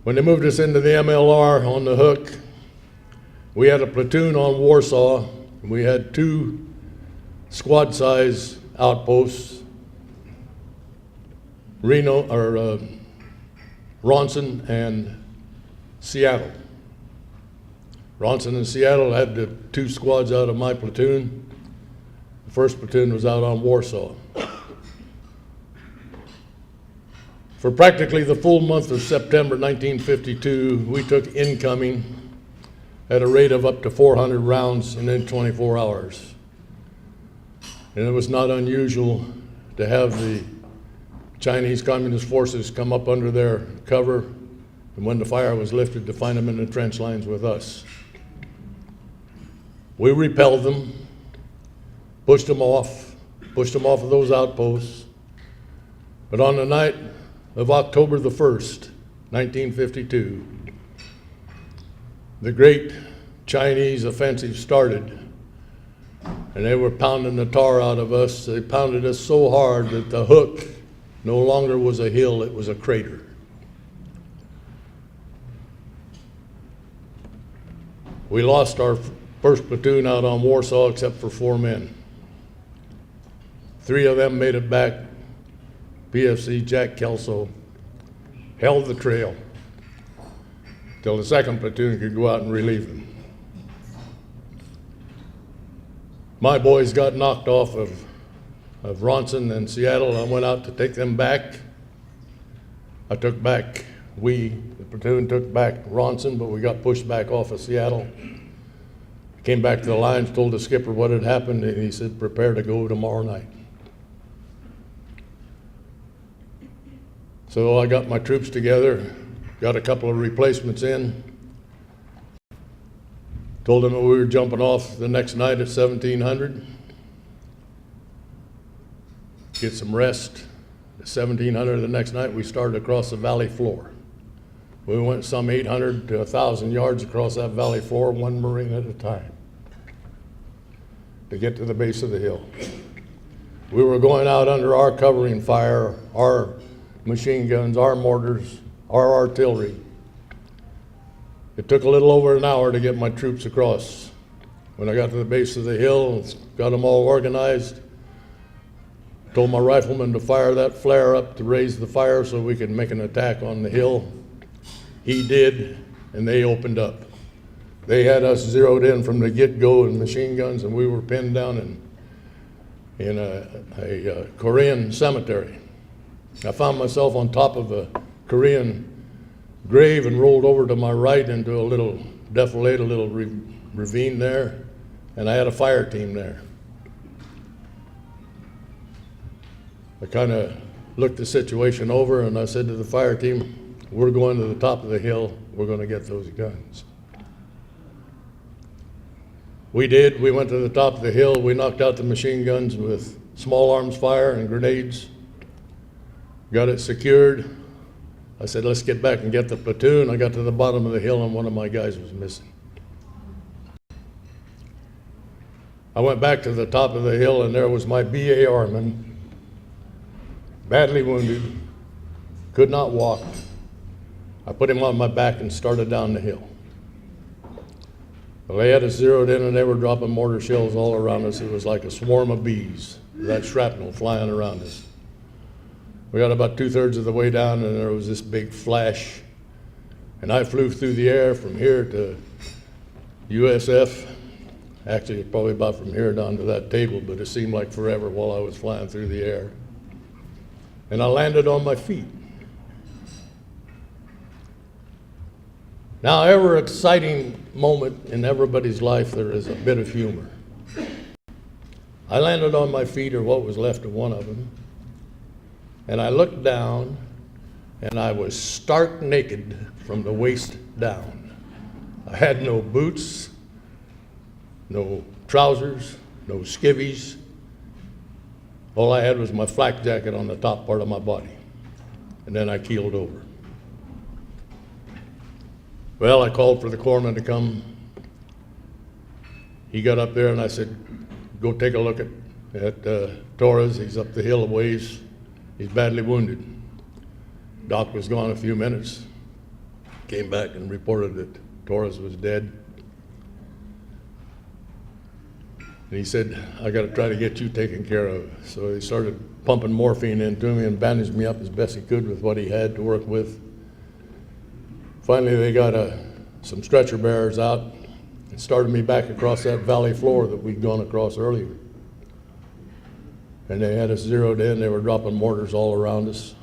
When they moved us into the MLR on the Hook, we had a platoon on Warsaw. We had 2 squad-size outposts, Ronson and Seattle. Ronson and Seattle had the 2 squads out of my platoon. The first platoon was out on Warsaw. For practically the full month of September 1952, we took incoming at a rate of up to 400 rounds in 24 hours. And it was not unusual to have the Chinese Communist forces come up under their cover, and when the fire was lifted, to find them in the trench lines with us. We repelled them, pushed them off of those outposts. But on the night of October the 1st, 1952, the great Chinese offensive started, and they were pounding the tar out of us. They pounded us so hard that the Hook no longer was a hill, it was a crater. We lost our first platoon out on Warsaw except for 4 men. 3 of them made it back. PFC Jack Kelso held the trail till the second platoon could go out and relieve them. My boys got knocked off of Ronson and Seattle. I went out to take them back. The platoon took back Ronson, but we got pushed back off of Seattle. Came back to the lines, told the skipper what had happened, and he said, prepare to go tomorrow night. So I got my troops together, got a couple of replacements in, told them that we were jumping off the next night at 1700, get some rest. At 1700 the next night, we started across the valley floor. We went some 800 to 1,000 yards across that valley floor, 1 Marine at a time, to get to the base of the hill. We were going out under our covering fire, our machine guns, our mortars, our artillery. It took a little over an hour to get my troops across. When I got to the base of the hill, got them all organized, told my rifleman to fire that flare up to raise the fire so we could make an attack on the hill. He did, and they opened up. They had us zeroed in from the get-go in machine guns, and we were pinned down in a Korean cemetery. I found myself on top of a Korean grave and rolled over to my right into a little defilade, a little ravine there, and I had a fire team there. I kind of looked the situation over, and I said to the fire team, we're going to the top of the hill, we're going to get those guns. We did. We went to the top of the hill, we knocked out the machine guns with small arms fire and grenades, got it secured. I said, let's get back and get the platoon. I got to the bottom of the hill and one of my guys was missing. I went back to the top of the hill and there was my BAR man, badly wounded, could not walk. I put him on my back and started down the hill. Well, they had us zeroed in and they were dropping mortar shells all around us. It was like a swarm of bees, that shrapnel flying around us. We got about 2/3 of the way down and there was this big flash. And I flew through the air from here to USF. Actually, probably about from here down to that table, but it seemed like forever while I was flying through the air. And I landed on my feet. Now, every exciting moment in everybody's life, there is a bit of humor. I landed on my feet, or what was left of one of them, and I looked down, and I was stark naked from the waist down. I had no boots, no trousers, no skivvies. All I had was my flak jacket on the top part of my body, and then I keeled over. Well, I called for the corpsman to come. He got up there and I said, go take a look at Torres. He's up the hill a ways. He's badly wounded. Doc was gone a few minutes. came back and reported that Torres was dead. And he said, I got to try to get you taken care of. So he started pumping morphine into me and bandaged me up as best he could with what he had to work with. Finally, they got some stretcher bearers out and started me back across that valley floor that we'd gone across earlier. And they had us zeroed in. They were dropping mortars all around us.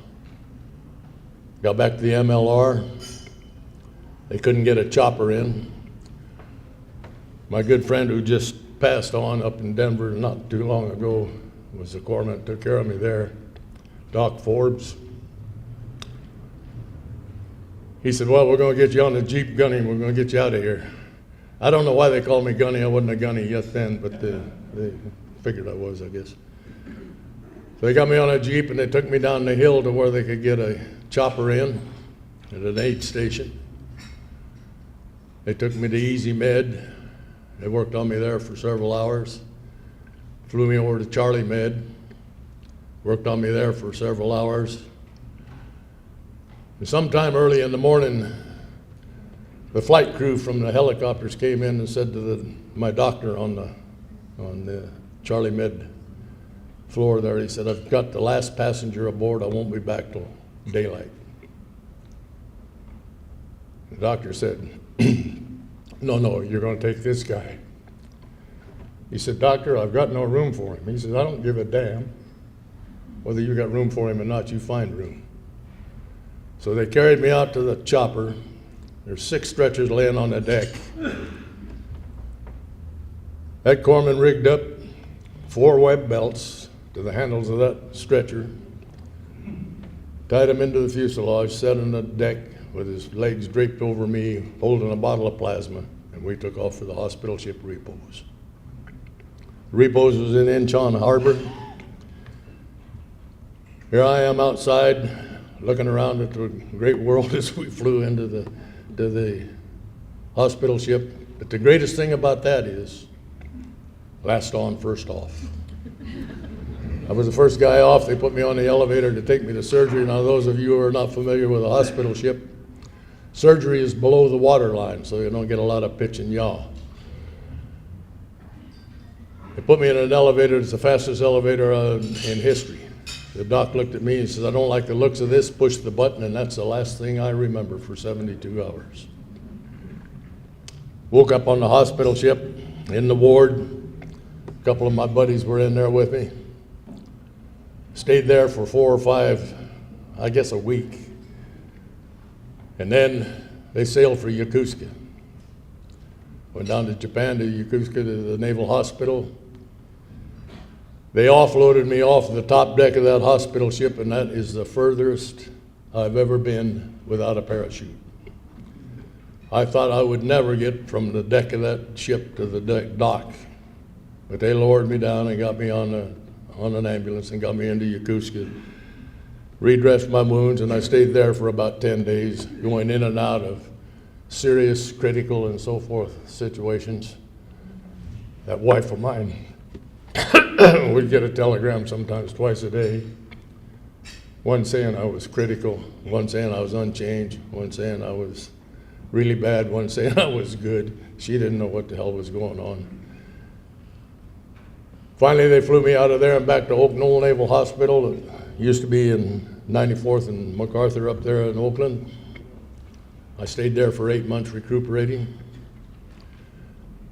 Got back to the MLR. They couldn't get a chopper in. My good friend who just passed on up in Denver not too long ago was the corpsman that took care of me there, Doc Forbes. He said, well, we're going to get you on the Jeep Gunny and we're going to get you out of here. I don't know why they called me Gunny. I wasn't a Gunny yet then, but they figured I was, I guess. So they got me on a Jeep and they took me down the hill to where they could get a chopper in at an aid station. They took me to Easy Med. They worked on me there for several hours. Flew me over to Charlie Med. Worked on me there for several hours. And sometime early in the morning, the flight crew from the helicopters came in and said to my doctor on the Charlie Med floor there, he said, I've got the last passenger aboard. I won't be back till daylight. The doctor said, no, you're going to take this guy. He said, doctor, I've got no room for him. He said, I don't give a damn whether you got room for him or not, you find room. So they carried me out to the chopper. There's 6 stretchers laying on the deck. That corpsman rigged up 4 web belts to the handles of that stretcher, tied him into the fuselage, sat on the deck with his legs draped over me, holding a bottle of plasma, and we took off for the hospital ship Repose. Repose was in Incheon Harbor. Here I am outside, looking around at the great world as we flew into the hospital ship. But the greatest thing about that is, last on, first off. I was the first guy off. They put me on the elevator to take me to surgery. Now, those of you who are not familiar with a hospital ship, surgery is below the water line, so you don't get a lot of pitch and yaw. They put me in an elevator. It's the fastest elevator in history. The doc looked at me and says, I don't like the looks of this, push the button, and that's the last thing I remember for 72 hours. Woke up on the hospital ship, in the ward. A couple of my buddies were in there with me. Stayed there for 4 or 5, I guess a week. And then they sailed for Yokosuka. Went down to Japan to Yokosuka to the Naval Hospital. They offloaded me off the top deck of that hospital ship, and that is the furthest I've ever been without a parachute. I thought I would never get from the deck of that ship to the dock, but they lowered me down and got me on an ambulance and got me into Yokosuka, redressed my wounds, and I stayed there for about 10 days, going in and out of serious, critical, and so forth situations. That wife of mine would get a telegram sometimes twice a day, one saying I was critical, one saying I was unchanged, one saying I was really bad, one saying I was good. She didn't know what the hell was going on. Finally, they flew me out of there and back to Oak Knoll Naval Hospital. It used to be in 94th and MacArthur up there in Oakland. I stayed there for 8 months recuperating.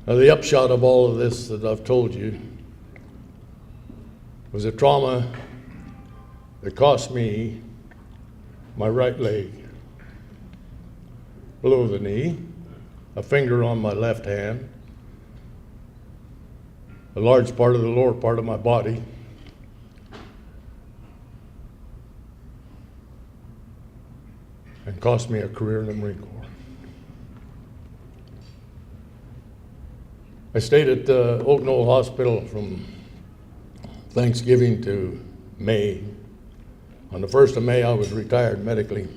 Now, the upshot of all of this that I've told you was a trauma that cost me my right leg, below the knee, a finger on my left hand, a large part of the lower part of my body, and cost me a career in the Marine Corps. I stayed at Oak Knoll Hospital from Thanksgiving to May. On the 1st of May, I was retired medically.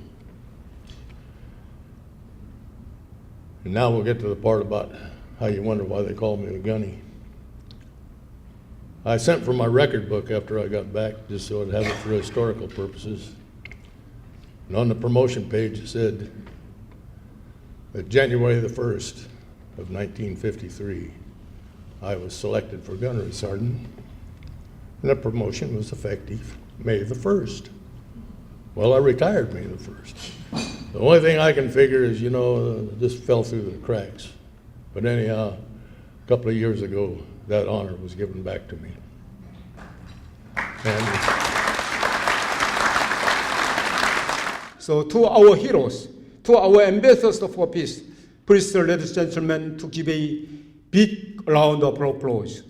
And now we'll get to the part about how you wonder why they called me a gunny. I sent for my record book after I got back, just so I'd have it for historical purposes. And on the promotion page, it said, January the 1st of 1953, I was selected for gunnery sergeant, and the promotion was effective May the 1st. Well, I retired May the 1st. The only thing I can figure is, this fell through the cracks. But anyhow, a couple of years ago, that honor was given back to me. So to our heroes, to our ambassadors for peace, please, ladies and gentlemen, to give a big round of applause.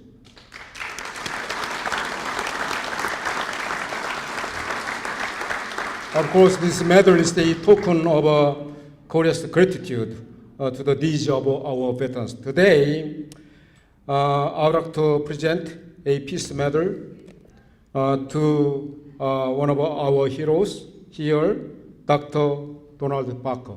Of course, this medal is a token of Korea's gratitude to the deeds of our veterans. Today, I would like to present a peace medal to one of our heroes here, Dr. Donald Parker.